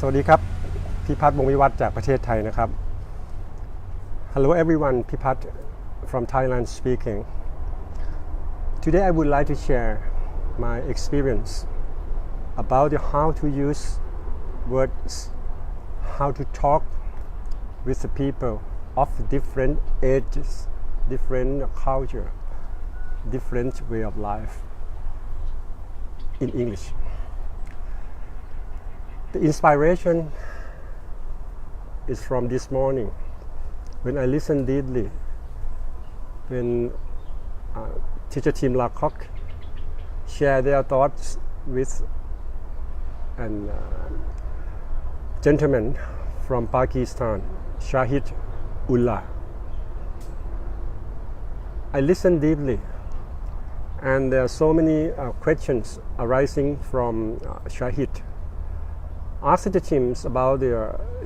สวัสดีครับพิพัฒน์ วงศ์วิวัฒน์จากประเทศไทยนะครับ Hello everyone, Pipat from Thailand speaking. Today I would like to share my experience about how to use words, how to talk with the people of different ages, different culture, different way of life in English. The inspiration is from this morning when I listened deeply when teacher Tim Lacock share their thoughts with a gentleman from Pakistan, Shahid Ullah. I listened deeply and there are so many questions arising from Shahid.Asked him about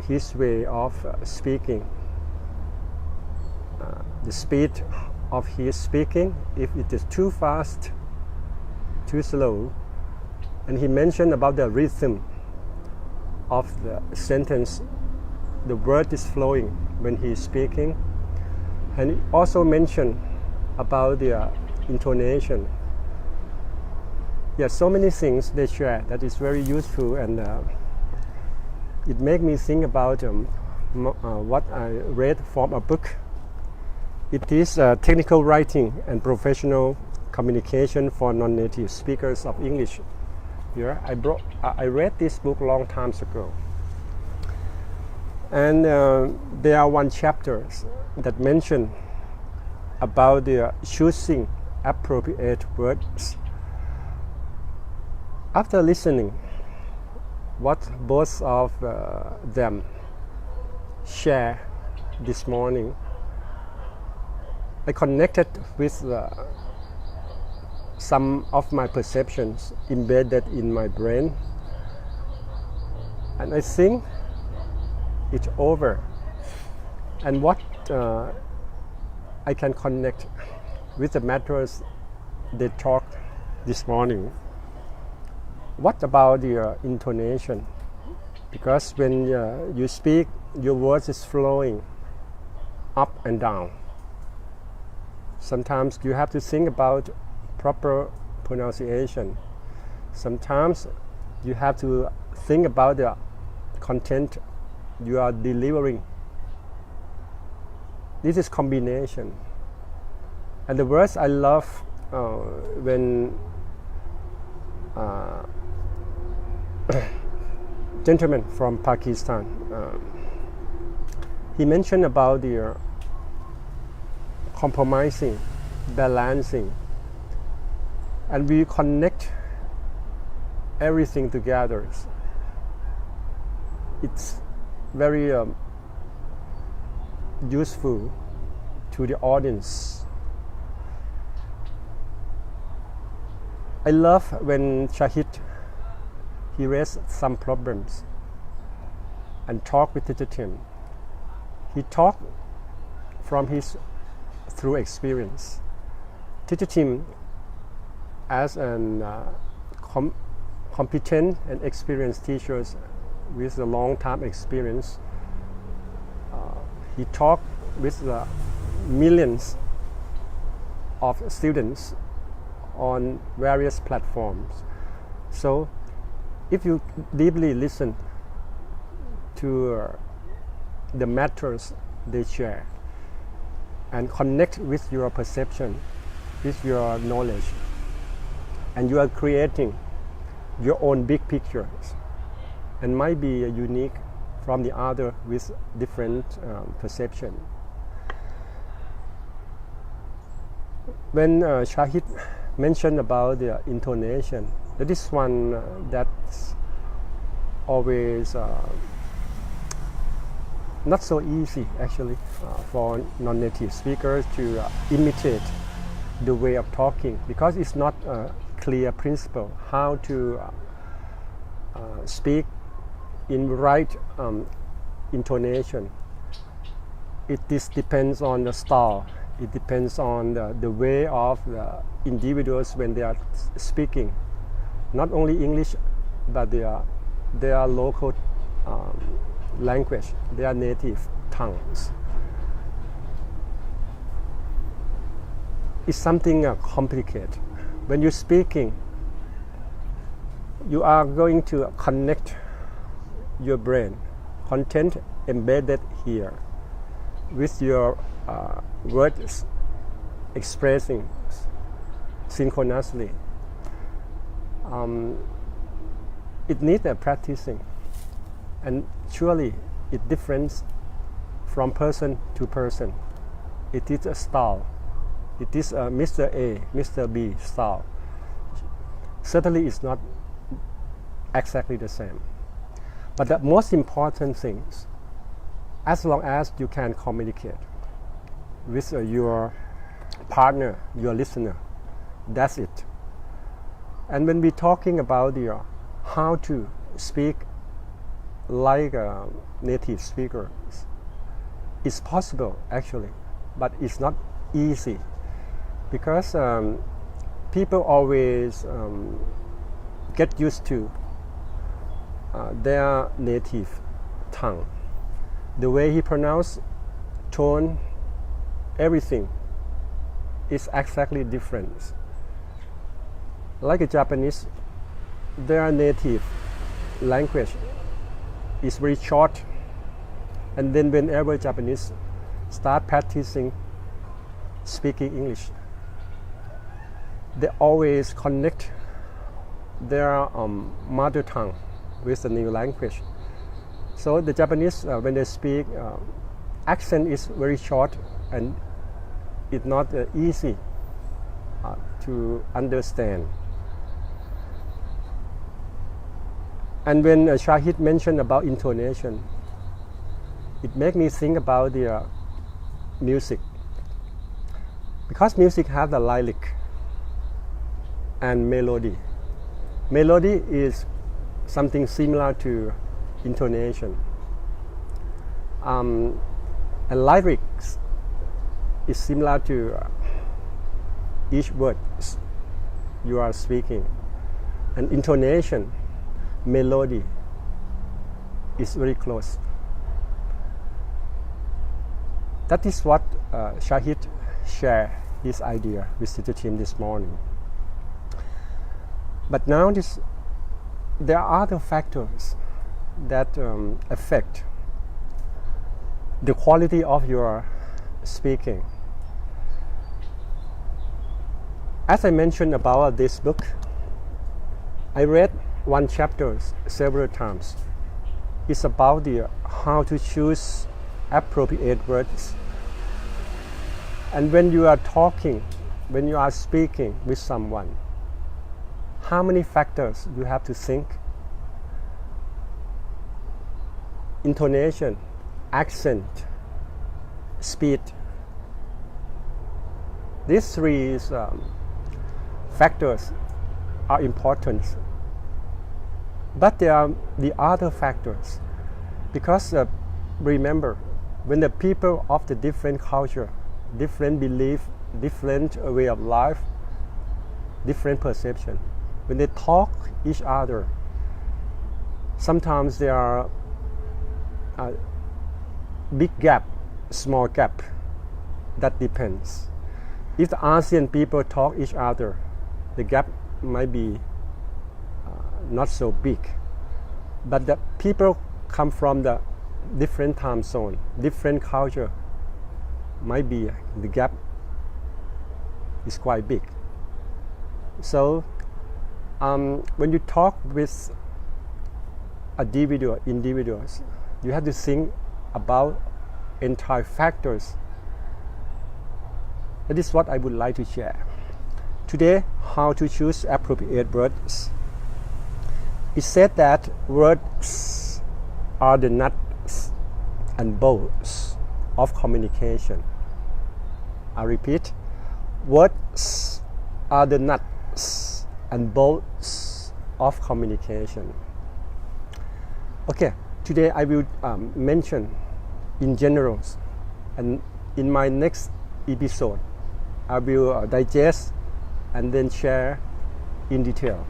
his way of speaking, the speed of his speaking, if it is too fast, too slow, and he mentioned about the rhythm of the sentence, the word is flowing when he is speaking, and he also mentioned about the intonation. Yes, so many things they share that is very useful and.It made me think about what I read from a book. It is technical writing and professional communication for non-native speakers of English. Here, I read this book long times ago. And there are one chapter that mention about the choosing appropriate words. After listening,what both of them share this morning, I connected with some of my perceptions embedded in my brain, and I think it over and what I can connect with the matters they talked this morning.What about your intonation? Because when you speak, your words is flowing up and down. Sometimes you have to think about proper pronunciation. Sometimes you have to think about the content you are delivering. This is combination. And the words I love when gentleman from Pakistan he mentioned about the compromising, balancing, and we connect everything together. It's very useful to the audience. I love when Shahid.He raised some problems and talked with Teacher Tim. He talked from his through experience. Teacher Tim, as an competent and experienced teacher with a long-time experience, he talked with the millions of students on various platforms. So,If you deeply listen to the matters they share and connect with your perception, with your knowledge, and you are creating your own big pictures and might be unique from the other with different perception. When Shahid mentioned about the intonation,That is one that's always not so easy actually for non-native speakers to imitate the way of talking because it's not a clear principle how to speak in right intonation. It depends on the style. It depends on the way of the individuals when they are speaking.Not only English, but their local language, their native tongues. It's something complicated. When you're speaking, you are going to connect your brain, content embedded here, with your words expressing synchronously. It needs practicing, and surely it differs from person to person. It is a style. It is a Mr. A, Mr. B style. Certainly it's not exactly the same. But the most important things, as long as you can communicate with your partner, your listener, that's it. And when we're talking about how to speak like native speakers, it's possible actually, but it's not easy because people always get used to their native tongue. The way he pronounces, tone, everything is exactly different. Like a Japanese, their native language is very short, and then whenever Japanese start practicing speaking English, they always connect their mother tongue with the new language. So the Japanese, when they speak, accent is very short and it's not easy to understand. And when Shahid mentioned about intonation, it made me think about the music. Because music has the lyric and melody. Melody is something similar to intonation. And lyrics is similar to each word you are speaking. And intonation, melody is very close. That is what Shahid shared his idea with the team this morning. But now there are other factors that affect the quality of your speaking. As I mentioned about this book, I read one chapter several times. It's about how to choose appropriate words. And when you are talking, when you are speaking with someone, how many factors you have to think? Intonation, accent, speed. These three factors are important. But there are the other factors. Because remember, when the people of the different culture, different belief, different way of life, different perception, when they talk each other, sometimes there are a big gap, small gap. That depends. If the ASEAN people talk each other, the gap might be not so big. But the people come from the different time zone, different culture, might be the gap is quite big. So when you talk with individuals, you have to think about entire factors. That is what I would like to share. Today, how to choose appropriate words. It said that words are the nuts and bolts of communication. I repeat, words are the nuts and bolts of communication. Okay, today I will mention in general, and in my next episode I will digest and then share in detail.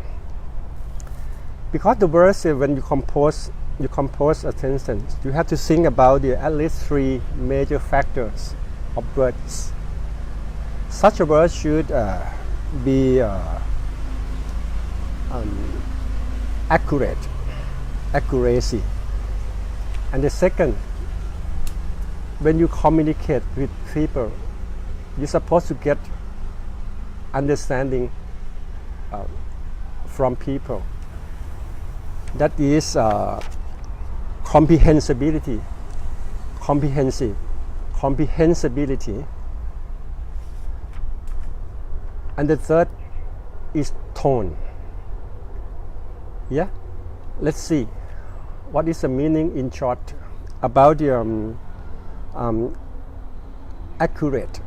Because the words, when you compose you compose a sentence, you have to think about at least 3 major factors of words. Such a word should be accuracy. And the second, when you communicate with people, you're supposed to get understanding from people. That is comprehensibility. And the third is tone. Yeah, let's see what is the meaning in short about the accurate.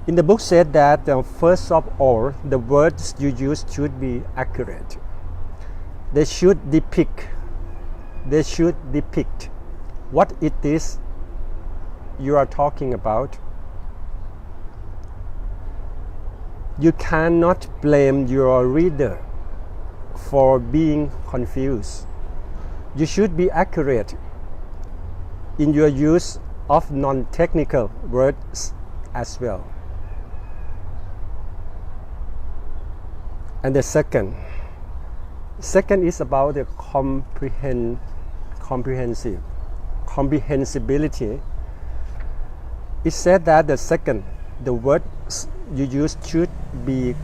In the book said that first of all, the words you use should be accurate. They should depict what it is you are talking about. You cannot blame your reader for being confused. You should be accurate in your use of non-technical words as well. And the second is about the comprehensibility. It said that the words you use should be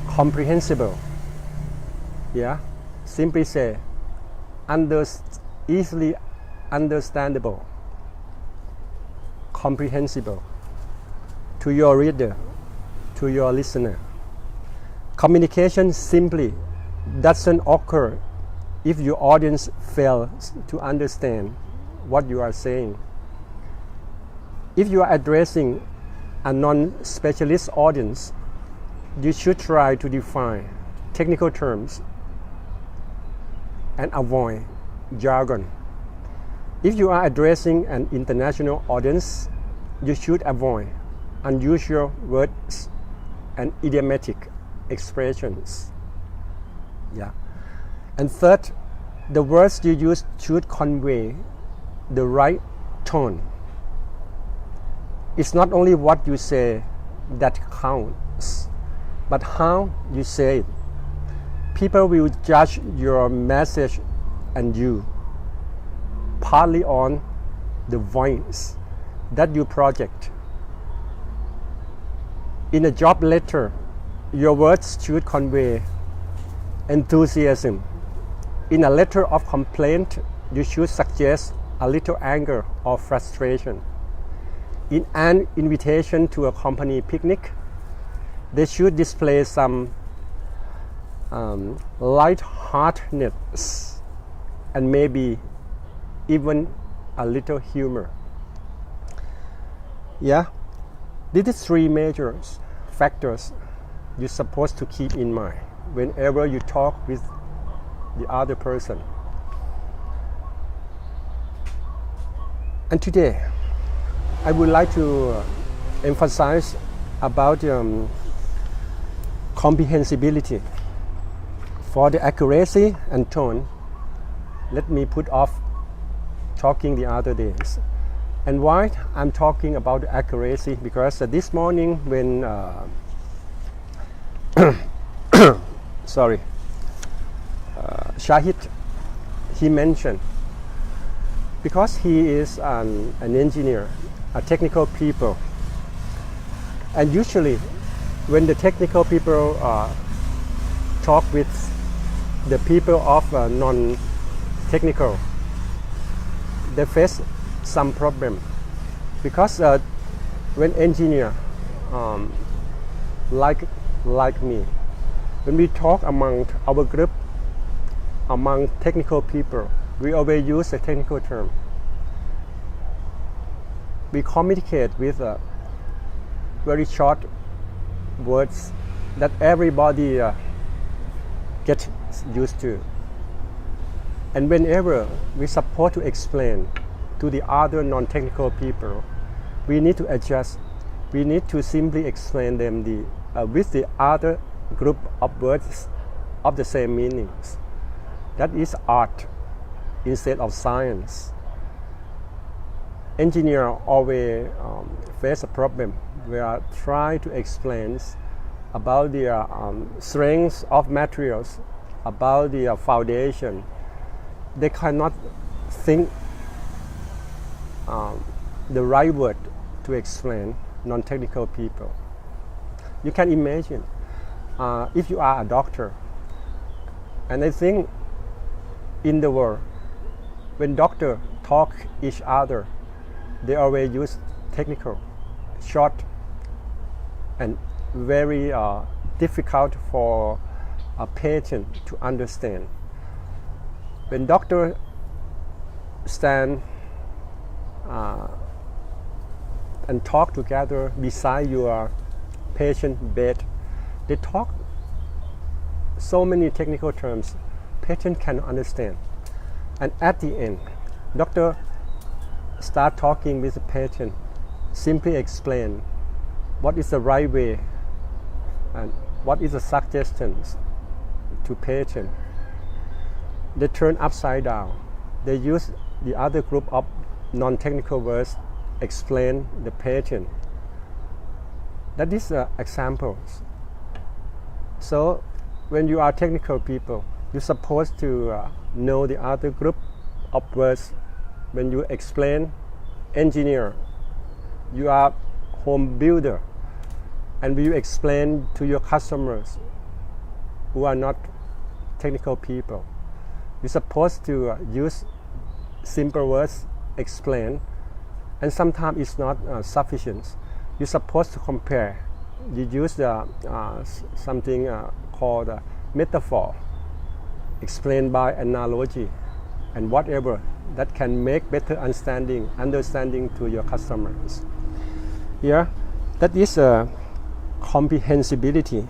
comprehensible. Yeah, simply say easily understandable, comprehensible to your reader, to your listener. Communication simply doesn't occur if your audience fails to understand what you are saying. If you are addressing a non-specialist audience, you should try to define technical terms and avoid jargon. If you are addressing an international audience, you should avoid unusual words and idiomatic expressions. Yeah. And third, the words you use should convey the right tone. It's not only what you say that counts, but how you say it. People will judge your message and you partly on the voice that you project. In a job letter, your words should convey enthusiasm. In a letter of complaint, you should suggest a little anger or frustration. In an invitation to a company picnic, they should display some lightheartedness and maybe even a little humor. Yeah, these are 3 major factors you're supposed to keep in mind whenever you talk with the other person. And today, I would like to emphasize about comprehensibility. For the accuracy and tone, let me put off talking the other days. And why I'm talking about the accuracy? Because this morning when Shahid, he mentioned, because he is an engineer, a technical people, and usually when the technical people talk with the people of non-technical, they face some problem, because when engineer like me, when we talk among our group, among technical people, we always use a technical term. We communicate with very short words that everybody gets used to. And whenever we support to explain to the other non-technical people, we need to adjust. We need to simply explain them with the other group of words of the same meanings. That is art. instead of science. Engineer always face a problem where try to explain about the strengths of materials, about the foundation. They cannot think the right word to explain non-technical people. You can imagine if you are a doctor, and I think in the world, when doctors talk each other, they always use technical, short, and very difficult for a patient to understand. When doctors stand and talk together beside your patient bed, they talk so many technical terms patient can understand, and at the end doctor start talking with the patient, simply explain what is the right way and what is the suggestions to patient. They turn upside down. They use the other group of non-technical words explain the patient. That is examples. So when you are technical people, you're supposed to know the other group of words. When you explain engineer, you are home builder, and when you explain to your customers who are not technical people, you're supposed to use simple words, explain, and sometimes it's not sufficient. You're supposed to compare. You use something called a metaphor, explained by analogy, and whatever that can make better understanding to your customers. Here, that is comprehensibility.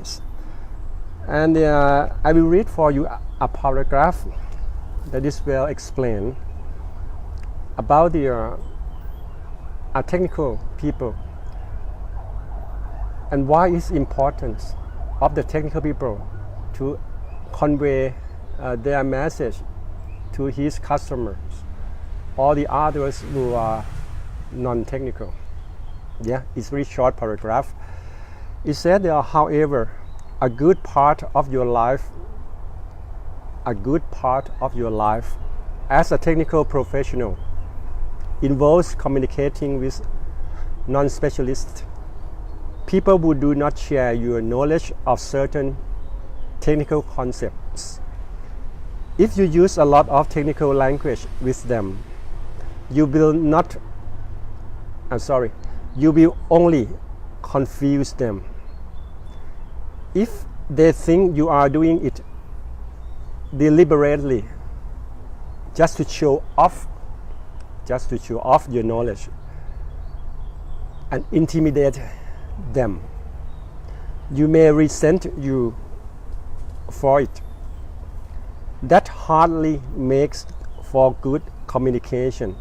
And I will read for you a paragraph that is well explained about the technical people and why it's important of the technical people to convey their message to his customers or the others who are non-technical. Yeah, it's a very short paragraph. It said, however, a good part of your life as a technical professional involves communicating with non-specialists, people who do not share your knowledge of certain technical concepts. If you use a lot of technical language with them, you will only confuse them. If they think you are doing it deliberately, just to show off your knowledge and intimidate them, you may resent you for it. That hardly makes for good communication.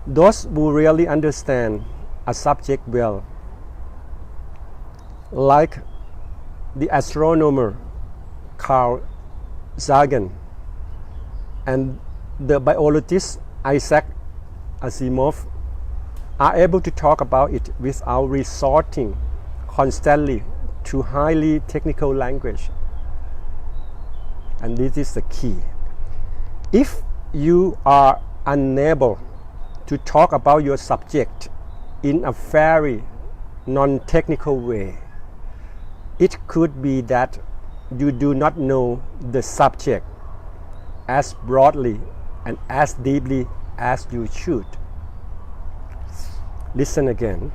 Those who really understand a subject well, like the astronomer Carl Sagan and the biologist Isaac Asimov, are able to talk about it without resorting constantly to highly technical language. And this is the key. If you are unable to talk about your subject in a very non-technical way, it could be that you do not know the subject as broadly and as deeply as you should. Listen again.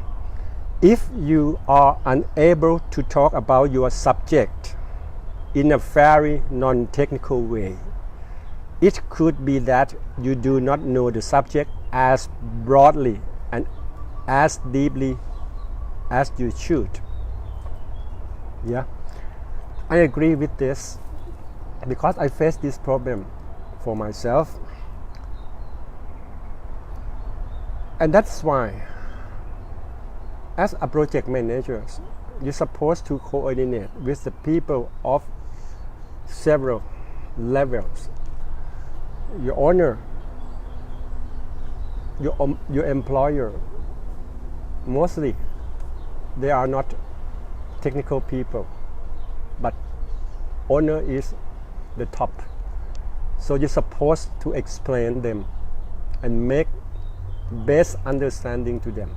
If you are unable to talk about your subject in a very non-technical way, it could be that you do not know the subject as broadly and as deeply as you should. Yeah, I agree with this because I face this problem for myself, and that's why as a project manager, you're supposed to coordinate with the people of several levels. your owner, your employer, mostly they are not technical people, but owner is the top. So you're supposed to explain them and make best understanding to them.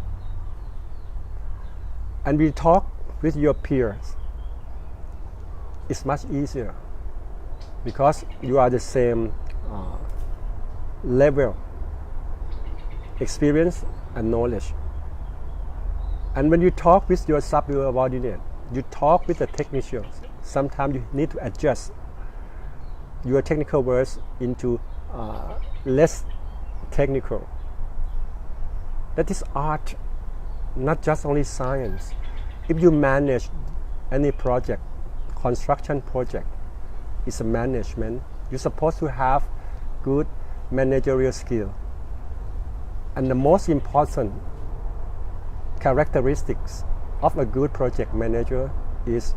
And we talk with your peers. It's much easier because you are the same level, experience and knowledge. And when you talk with your subordinate, you talk with the technicians. Sometimes you need to adjust your technical words into less technical. That is art, not just only science. If you manage any project, construction project, it's a management. You're supposed to have good managerial skill. And the most important characteristics of a good project manager is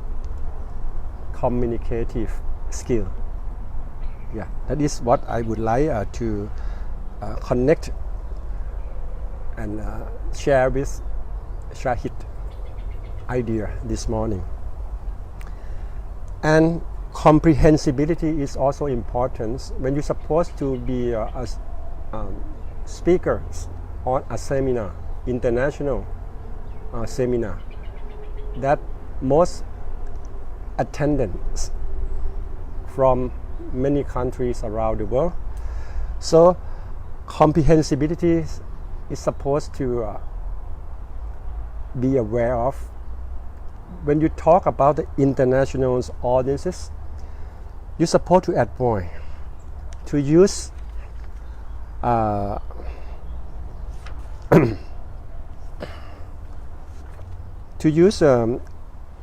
communicative skill. Yeah, that is what I would like to connect and share with Shahid idea this morning. And comprehensibility is also important when you're supposed to be a speaker on a seminar, international seminar, that most attendants from many countries around the world. So comprehensibility is supposed to be aware of. When you talk about the international audiences, you're supposed to avoid to use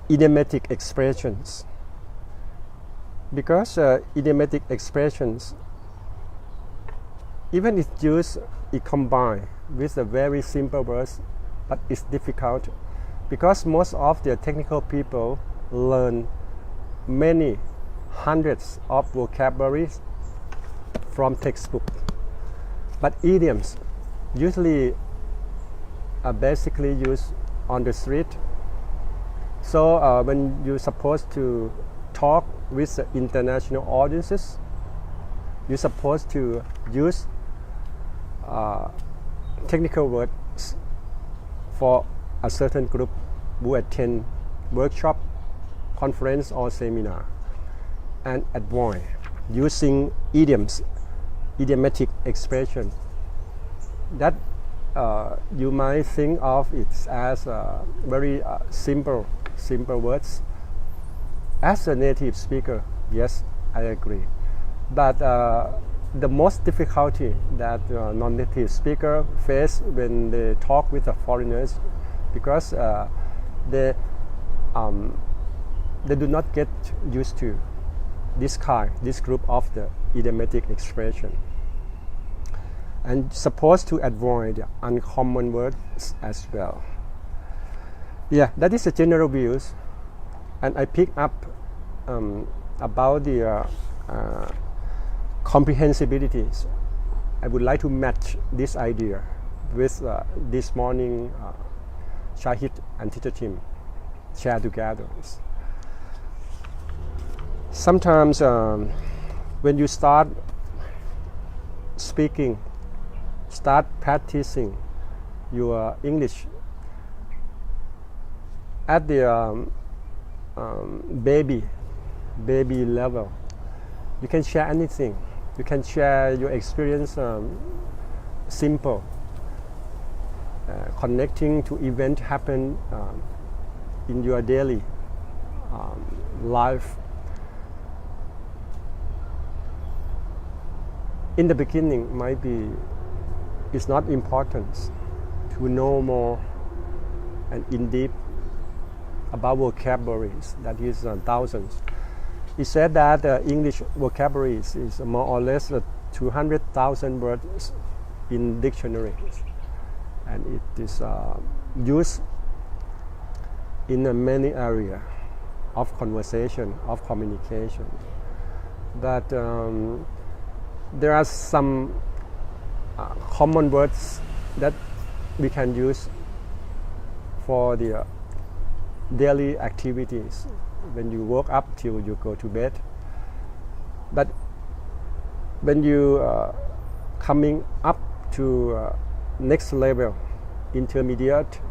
idiomatic expressions, because idiomatic expressions, even if used, it combined with a very simple words, but it's difficult because most of the technical people learn many hundreds of vocabularies from textbook. But idioms usually are basically used on the street. So when you're supposed to talk with the international audiences, you're supposed to use technical words for a certain group who attend workshop, conference or seminar, and avoid using idioms, idiomatic expression that you might think of it as very simple words. As a native speaker, yes, I agree. But the most difficulty that non-native speaker face when they talk with the foreigners, because they do not get used to this group of the idiomatic expression, and supposed to avoid the uncommon words as well. Yeah, that is the general views, and I pick up about the comprehensibilities. I would like to match this idea with this morning Shahid and teacher Tim share together. Sometimes when you start speaking, start practicing your English at the baby level, you can share anything. You can share your experience, simple, connecting to event happen in your daily life. In the beginning, might be it's not important to know more and in deep about vocabularies, that is thousands. He said that English vocabularies is more or less 200,000 words in dictionaries, and it is used in many areas of conversation, of communication. But there are some common words that we can use for the daily activities when you woke up till you go to bed. But when you coming up to next level, intermediate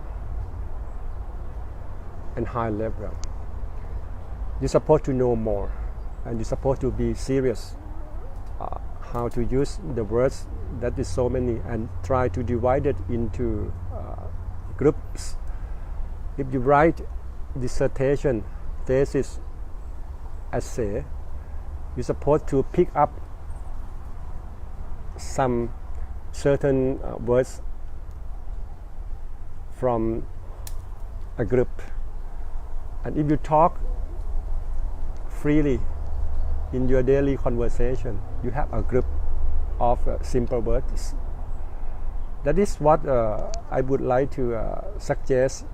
and high level, you're supposed to know more, and you're supposed to be serious how to use the words that is so many, and try to divide it into groups. If you write dissertation, thesis, essay, you're supposed to pick up some certain words from a group. And if you talk freely in your daily conversation, you have a group of simple words. That is what I would like to suggest.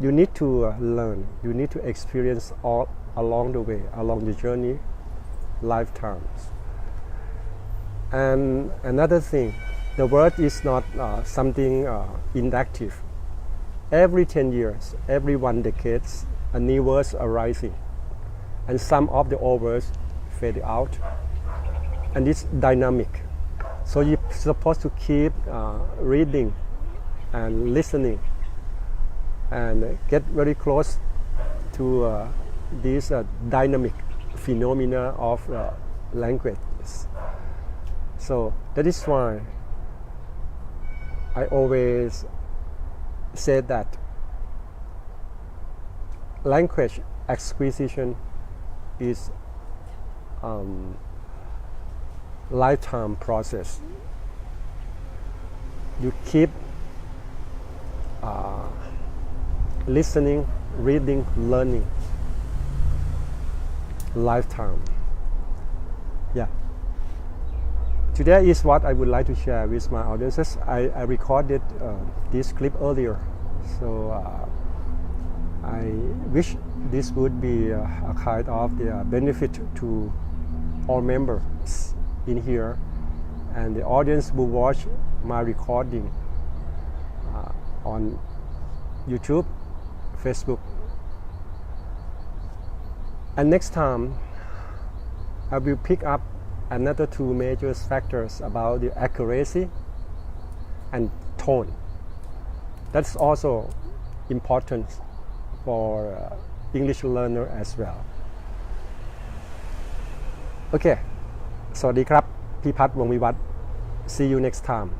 You need to learn, you need to experience all along the way, along the journey, lifetimes. And another thing, the word is not something inactive. Every 10 years, every 1 decade, a new words arising, and some of the old words fade out, and it's dynamic. So you're supposed to keep reading and listening, and get very close to these dynamic phenomena of language. So that is why I always say that language acquisition is lifetime process. You keep listening, reading, learning, lifetime. Yeah. Today is what I would like to share with my audiences. I recorded this clip earlier, so I wish this would be a kind of the benefit to all members in here, and the audience will watch my recording on YouTube, Facebook. And next time I will pick up another 2 major factors about the accuracy and tone. That's also important for English learner as well. Okay, สวัสดีครับ พิพัฒน์ วงศ์วิวัฒน์ See you next time.